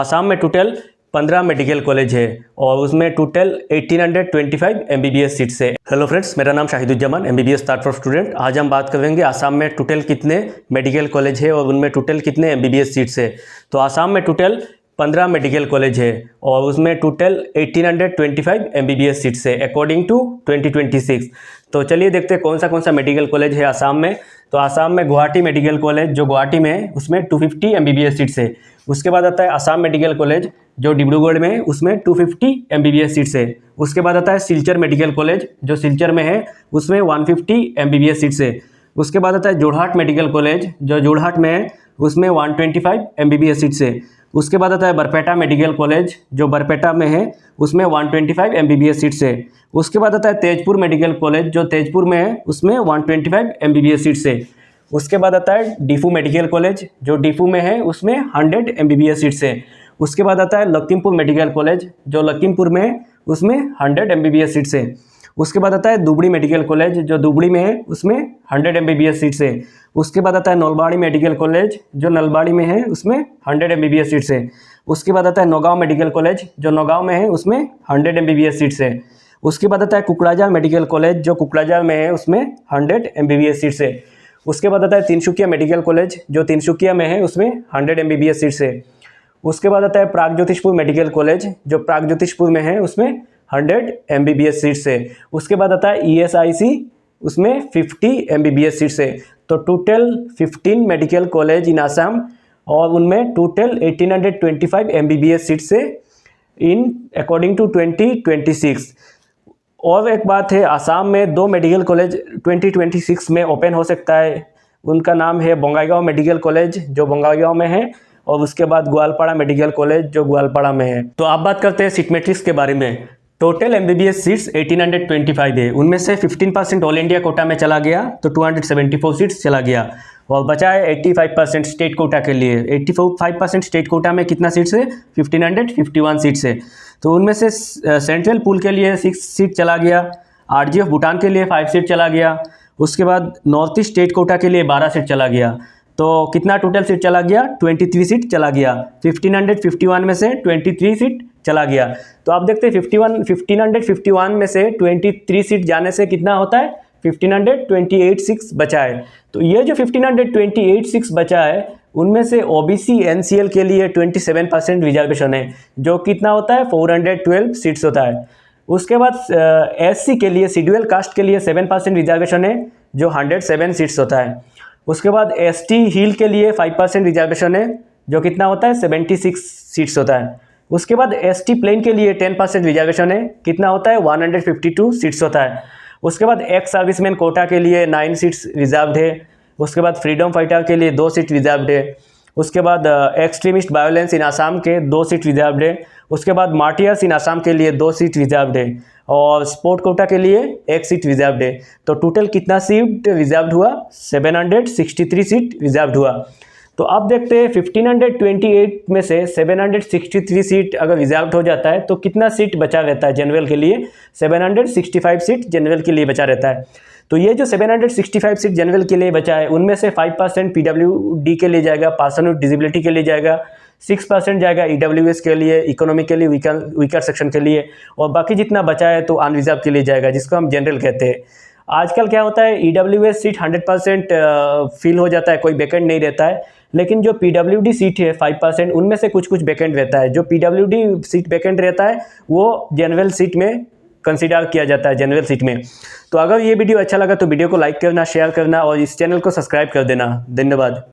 आसाम में total 15 medical college है और उसमें टोटल 1825 एमबीबीएस सीट्स है। हेलो फ्रेंड्स, मेरा नाम शाहिदुज्जमान, एमबीबीएस स्टार्ट फॉर स्टूडेंट। आज हम बात करेंगे आसाम में टोटल कितने मेडिकल कॉलेज है और उनमें टोटल कितने एमबीबीएस सीट्स है। तो आसाम में टोटल 15 मेडिकल कॉलेज है और उसमें टोटल 1825 एमबीबीएस सीट्स है अकॉर्डिंग टू 2026। तो चलिए देखते हैं कौन सा मेडिकल कॉलेज है आसाम में। तो आसाम में गुवाहाटी मेडिकल कॉलेज जो गुवाहाटी में है उसमें 250 एमबीबीएस सीट्स है। उसके बाद आता है आसाम मेडिकल कॉलेज जो डिब्रूगढ़ में है उसमें 250 एमबीबीएस सीट्स है। उसके बाद आता है सिलचर मेडिकल कॉलेज जो सिलचर में है उसमें 150 एमबीबीएस सीट्स है। उसके बाद आता है जोरहाट मेडिकल कॉलेज जो जोरहाट में है उसमें 125 एमबीबीएस सीट्स है। उसके बाद आता है बरपेटा मेडिकल कॉलेज जो बरपेटा में है उसमें 125 एमबीबीएस सीट्स है। उसके बाद आता है तेजपुर मेडिकल कॉलेज जो तेजपुर में है उसमें 125 एमबीबीएस सीट्स है। उसके बाद आता है डीफू मेडिकल कॉलेज जो डीफू में है उसमें 100 एमबीबीएस सीट्स है। उसके बाद आता है लखीमपुर मेडिकल कॉलेज जो लखीमपुर में है उसमें 100 एमबीबीएस सीट्स है। उसके बाद आता है दुबड़ी मेडिकल कॉलेज जो दुबड़ी में है उसमें 100 एमबीबीएस सीट्स है। उसके बाद आता है नलबाड़ी मेडिकल कॉलेज जो नलबाड़ी में है उसमें 100 एमबीबीएस सीट्स है। उसके बाद आता है नौगांव मेडिकल कॉलेज जो नौगांव में है उसमें 100 एमबीबीएस सीट्स है। उसके बाद आता है कुकराझार मेडिकल कॉलेज जो कुकराझार में है उसमें 100 एमबीबीएस सीट्स है। उसके बाद आता है तिनसुकिया मेडिकल कॉलेज जो तिनसुकिया में है उसमें 100 एमबीबीएस सीट्स है। उसके बाद आता है प्रागज्योतिषपुर मेडिकल कॉलेज जो प्रागज्योतिषपुर में है उसमें 100 एमबीबीएस सीट्स है। उसके बाद आता है ईएसआईसी उसमें 50 एमबीबीएस सीट्स है। तो total 15 medical college in Assam और उनमें टोटल 1825 एमबीबीएस सीट्स है इन अकॉर्डिंग टू 2026। और एक बात है, आसाम में 2 मेडिकल कॉलेज 2026 में ओपन हो सकता है। उनका नाम है बोंगाईगांव मेडिकल कॉलेज जो बोंगाईगांव में है और उसके बाद ग्वालपाड़ा मेडिकल कॉलेज जो ग्वालपाड़ा में है। तो आप बात करते हैं सीट मैट्रिक्स के बारे में। टोटल एमबीबीएस सीट्स 1825 है। उनमें से 15% ऑल इंडिया कोटा में चला गया तो 274 सीट्स चला गया और बचा है 85% स्टेट कोटा के लिए। 85% स्टेट कोटा में कितना सीट्स है? 1551 सीट्स है। तो उनमें से सेंट्रल पूल के लिए 6 सीट चला गया, आरजीएफ भूटान के लिए 5 सीट चला गया। उसके बाद नॉर्थ ईस्ट स्टेट कोटा के लिए 12 सीट चला गया। तो कितना टोटल सीट चला गया? 23 सीट चला गया। 1551 में से 23 सीट चला गया। तो आप देखते हैं 1551 में से 23 सीट जाने से कितना होता है? 1528 सीट्स बचा है। तो ये जो 1528 सीट्स बचा है उनमें से ओबीसी एनसीएल के लिए 27% रिजर्वेशन है जो कितना होता है? 412 सीट्स होता है। उसके बाद एससी के लिए शेड्यूल कास्ट के लिए 7% रिजर्वेशन है जो 107 सीट्स होता है। उसके बाद एसटी हिल के लिए 5% रिजर्वेशन है जो कितना होता है? 76 सीट्स होता है। उसके बाद एसटी प्लेन के लिए 10% रिजर्वेशन है, कितना होता है? 152 सीट्स होता है। उसके बाद एक्स सर्विसमैन कोटा के लिए 9 सीट्स रिजर्व्ड है। उसके बाद फ्रीडम फाइटर के लिए 2 सीट रिजर्व्ड है। उसके बाद एक्सट्रीमिस्ट वायलेंस इन आसाम के 2 सीट रिजर्व्ड है। उसके बाद मार्टियर्स इन आसाम के लिए 2 सीट रिजर्व्ड है और स्पोर्ट कोटा के लिए 1 सीट रिजर्व्ड है। तो टोटल कितना सीट रिजर्व्ड हुआ? 763 सीट रिजर्व्ड हुआ। तो अब देखते हैं 1528 में से 763 सीट अगर रिजर्व्ड हो जाता है तो कितना सीट बचा रहता है जनरल के लिए? 765 सीट जनरल के लिए बचा रहता है। तो ये जो 765 सीट जनरल के लिए बचा है उनमें से 5% पीडब्ल्यूडी के लिए जाएगा, पर्सन विद डिसेबिलिटी के लिए जाएगा, 6% जाएगा ईडब्ल्यूएस के लिए, इकोनॉमिकली वीकर सेक्शन के लिए, और बाकी जितना बचा है तो अनरिजर्व के लिए जाएगा जिसको हम जनरल कहते हैं। आजकल क्या होता है, ईडब्ल्यूएस सीट 100% फिल हो जाता है, कोई वैकेंट नहीं रहता है। लेकिन जो पीडब्ल्यूडी सीट है 5% उनमें से कुछ वैकेंट रहता है। जो पीडब्ल्यूडी सीट वैकेंट रहता है वो जनरल सीट में कंसीडर किया जाता है, जनरल सीट में। तो अगर ये वीडियो अच्छा लगा तो वीडियो को लाइक करना, शेयर करना और इस चैनल को सब्सक्राइब कर देना। धन्यवाद।